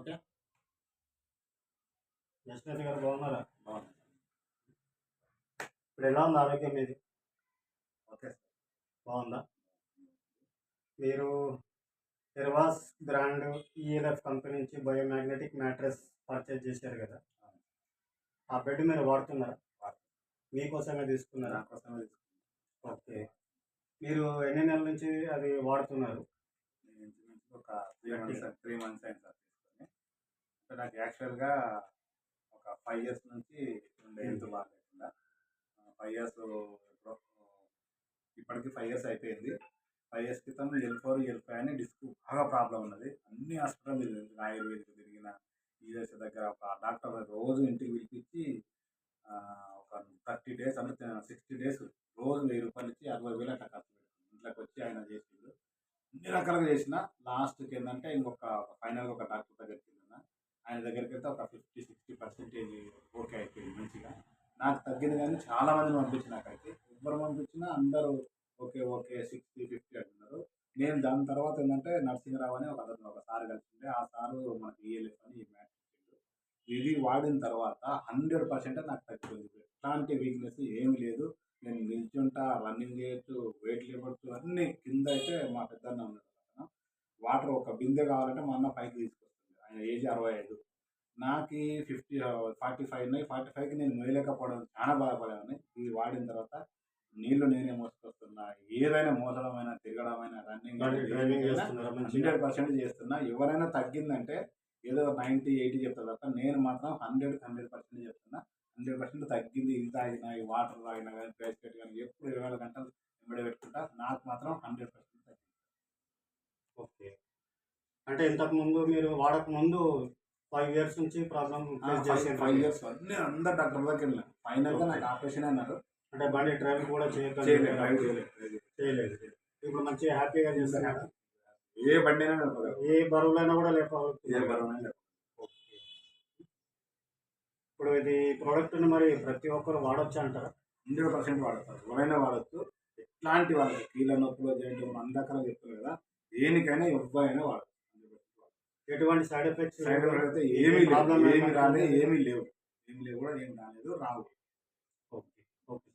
Okay. Yashwant గారు బాగున్నారా? బాగుంది. ఇప్పుడు ఎలా ఉంది ఆరోగ్యం మీది? Okay sir. బాగుందా? మీరు ఎర్వాస్ బ్రాండ్ ఈఎల్ఎఫ్ కంపెనీ నుంచి బయోమ్యాగ్నెటిక్ మ్యాట్రెస్ పర్చేజ్ చేశారు కదా, అవును. ఆ బెడ్ మీరు వాడుతున్నారా? వాడుతున్నాను. మీకోసమే తీసుకున్నారా? దానికోసమే తీసుకున్నాను. ఓకే. మీరు ఎన్ని నెలల నుంచి అది వాడుతున్నారు? నేను ఇంచుమించు ఒక 3 మంత్స్ అయింది సార్ తీసుకొని. అంటే నాకు యాక్చువల్గా ఒక 5 ఇయర్స్ నుంచి ఉండే హెల్త్ బాగాలేకుండా 5 ఇయర్స్ ఎప్పుడో ఇప్పటికి 5 ఇయర్స్ అయిపోయింది. 5 ఇయర్స్ క్రితం L4, L5 అని డిస్క్ బాగా ప్రాబ్లం ఉన్నది. అన్ని హాస్పిటల్ తిరిగింది. ఆయుర్వేదిక్ తిరిగిన, ఈఎస్ దగ్గర ఒక డాక్టర్ రోజు ఇంటికి పిలిపించి ఒక 30 డేస్ అంటే 60 డేస్ రోజు 1000 రూపాయలు ఇచ్చి 60,000 అట్లా ఖర్చు పెట్టింది. ఇంట్లోకి వచ్చి ఆయన చేసిండు. అన్ని రకాలుగా చేసిన లాస్ట్కి ఏంటంటే ఇంకొక ఫైనల్గా ఒక డాక్టర్ దగ్గరికి వెళ్ళిన. ఆయన దగ్గరికి వెళ్తే ఒక 50-60% ఓకే అయిపోయింది మంచిగా. నాకు తగ్గింది కానీ చాలా మందిని పంపించిన, నాకైతే ఎవ్వరు పంపించినా అందరూ ఓకే ఓకే 60-50 అంటున్నారు. నేను దాని తర్వాత ఏంటంటే నరసింహరావు అని ఒక సార్ కలిసిండే. ఆ సారు మనకి ఈఎల్ఎఫ్ అని ఈ మ్యాచ్ ఇచ్చిండు. ఇది వాడిన తర్వాత 100% నాకు తగ్గిపోయింది. ఎట్లాంటి వీక్నెస్ ఏమి లేదు. నేను నిల్చుంటా, రన్నింగ్ చేయొచ్చు, వెయిట్ లేపొచ్చు, అన్నీ కింద అయితే మా పెద్దన్న ఉన్నాడు అతను. వాటర్ ఒక బిందె కావాలంటే మా అన్న పైకి తీసుకొస్తుంది. ఆయన ఏజ్ 65. నాకు 45 ఉన్నాయి. 45కి నేను మోయలేకపోవడం చాలా బాధపడేవాడిని. ఇది వాడిన తర్వాత నీళ్లు నేనే మోసుకొస్తున్నా. ఏదైనా మోసడమైనా, తిరగడమైనా, రన్నింగ్ డ్రైవింగ్ చేస్తున్నారా మంచిగా? 100% చేస్తున్నా. ఎవరైనా తగ్గిందంటే ఏదో 90, 80 చెప్తారు తప్ప నేను మాత్రం 100% చెప్తున్నా. 100% తగ్గింది. ఇది తాగినా, ఈ వాటర్ తాగినా కానీ, బ్రేస్లెట్ కానీ ఎప్పుడు 24 గంటలు వెంబడి పెట్టుకుంటా. నాకు మాత్రం 100% తగ్గింది. ఓకే. అంటే ఇంతకుముందు మీరు వాడకముందు 5 ఇయర్స్ నుంచి ప్రాబ్లం ఫేస్ చేసిండ్రు. 5 ఇయర్స్ అన్నీ అందరు డాక్టర్ దగ్గరికి వెళ్ళిన. ఫైనల్గా నాకు ఆపరేషన్ అన్నారు. అంటే బండి డ్రైవ్ కూడా చేయలేదు. చేయలేదు. ఇప్పుడు మంచిగా హ్యాపీగా చేస్తున్నారు. ఏ బండి అయినా నడపగలను. ఏ బరువులైనా కూడా ఏ లేపగలుగుతున్నారు. బరువునైనా ఓకే. ఇప్పుడు ఇది ప్రోడక్ట్ని మరి ప్రతి ఒక్కరు వాడొచ్చు అంటారా? 100% వాడతారు. ఎవరైనా వాడచ్చు. ఎట్లాంటి వాళ్ళకి కీళ్ళ నొప్పులు, జాయింట్ అందకరా చెప్తారు కదా, దేనికైనా ఎవరైనా వాడచ్చు. ఎటువంటి సైడ్ ఎఫెక్ట్స్ అయితే ఏమీ లేవు. ఏమి రాలేదు, ఏమీ లేవు. ఏమి లేవు కూడా ఏం రాలేదు, రావు. ఓకే. ఓకే.